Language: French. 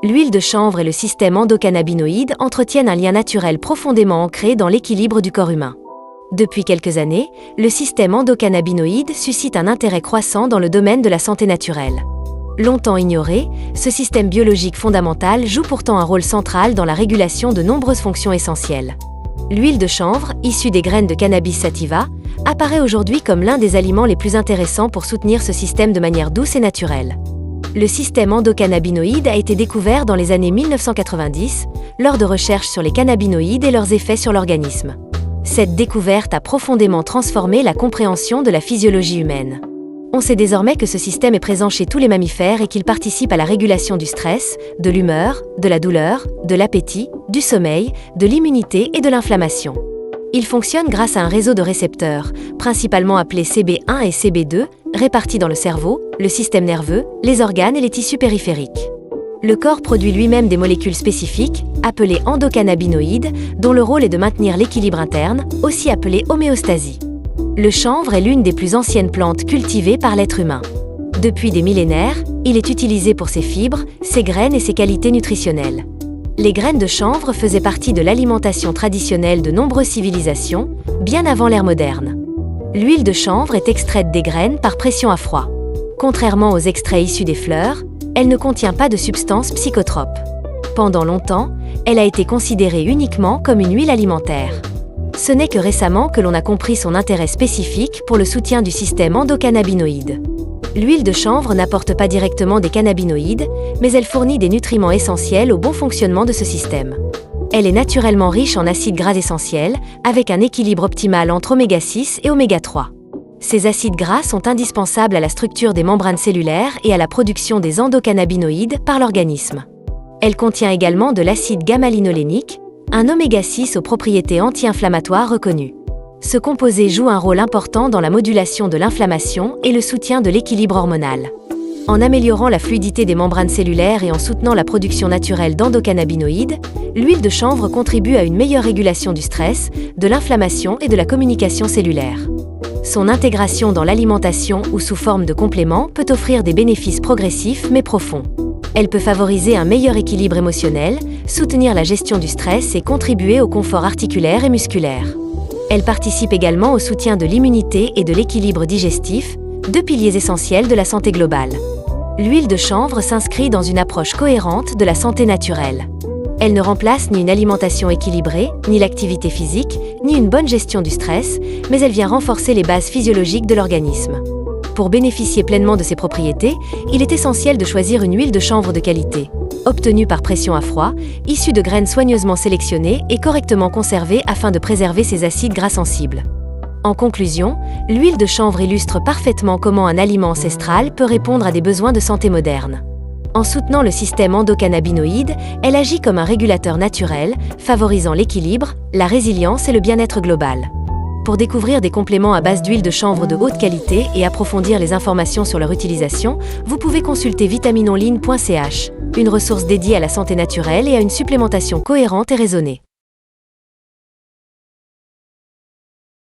L'huile de chanvre et le système endocannabinoïde entretiennent un lien naturel profondément ancré dans l'équilibre du corps humain. Depuis quelques années, le système endocannabinoïde suscite un intérêt croissant dans le domaine de la santé naturelle. Longtemps ignoré, ce système biologique fondamental joue pourtant un rôle central dans la régulation de nombreuses fonctions essentielles. L'huile de chanvre, issue des graines de Cannabis sativa, apparaît aujourd'hui comme l'un des aliments les plus intéressants pour soutenir ce système de manière douce et naturelle. Le système endocannabinoïde a été découvert dans les années 1990, lors de recherches sur les cannabinoïdes et leurs effets sur l'organisme. Cette découverte a profondément transformé la compréhension de la physiologie humaine. On sait désormais que ce système est présent chez tous les mammifères et qu'il participe à la régulation du stress, de l'humeur, de la douleur, de l'appétit, du sommeil, de l'immunité et de l'inflammation. Il fonctionne grâce à un réseau de récepteurs, principalement appelés CB1 et CB2, répartis dans le cerveau, le système nerveux, les organes et les tissus périphériques. Le corps produit lui-même des molécules spécifiques, appelées endocannabinoïdes, dont le rôle est de maintenir l'équilibre interne, aussi appelé homéostasie. Le chanvre est l'une des plus anciennes plantes cultivées par l'être humain. Depuis des millénaires, il est utilisé pour ses fibres, ses graines et ses qualités nutritionnelles. Les graines de chanvre faisaient partie de l'alimentation traditionnelle de nombreuses civilisations, bien avant l'ère moderne. L'huile de chanvre est extraite des graines par pression à froid. Contrairement aux extraits issus des fleurs, elle ne contient pas de substances psychotropes. Pendant longtemps, elle a été considérée uniquement comme une huile alimentaire. Ce n'est que récemment que l'on a compris son intérêt spécifique pour le soutien du système endocannabinoïde. L'huile de chanvre n'apporte pas directement des cannabinoïdes, mais elle fournit des nutriments essentiels au bon fonctionnement de ce système. Elle est naturellement riche en acides gras essentiels, avec un équilibre optimal entre oméga 6 et oméga 3. Ces acides gras sont indispensables à la structure des membranes cellulaires et à la production des endocannabinoïdes par l'organisme. Elle contient également de l'acide gamma-linolénique, un oméga 6 aux propriétés anti-inflammatoires reconnues. Ce composé joue un rôle important dans la modulation de l'inflammation et le soutien de l'équilibre hormonal. En améliorant la fluidité des membranes cellulaires et en soutenant la production naturelle d'endocannabinoïdes, l'huile de chanvre contribue à une meilleure régulation du stress, de l'inflammation et de la communication cellulaire. Son intégration dans l'alimentation ou sous forme de complément peut offrir des bénéfices progressifs mais profonds. Elle peut favoriser un meilleur équilibre émotionnel, soutenir la gestion du stress et contribuer au confort articulaire et musculaire. Elle participe également au soutien de l'immunité et de l'équilibre digestif, deux piliers essentiels de la santé globale. L'huile de chanvre s'inscrit dans une approche cohérente de la santé naturelle. Elle ne remplace ni une alimentation équilibrée, ni l'activité physique, ni une bonne gestion du stress, mais elle vient renforcer les bases physiologiques de l'organisme. Pour bénéficier pleinement de ses propriétés, il est essentiel de choisir une huile de chanvre de qualité, obtenue par pression à froid, issue de graines soigneusement sélectionnées et correctement conservées afin de préserver ses acides gras sensibles. En conclusion, l'huile de chanvre illustre parfaitement comment un aliment ancestral peut répondre à des besoins de santé modernes. En soutenant le système endocannabinoïde, elle agit comme un régulateur naturel, favorisant l'équilibre, la résilience et le bien-être global. Pour découvrir des compléments à base d'huile de chanvre de haute qualité et approfondir les informations sur leur utilisation, vous pouvez consulter vitaminonline.ch, une ressource dédiée à la santé naturelle et à une supplémentation cohérente et raisonnée.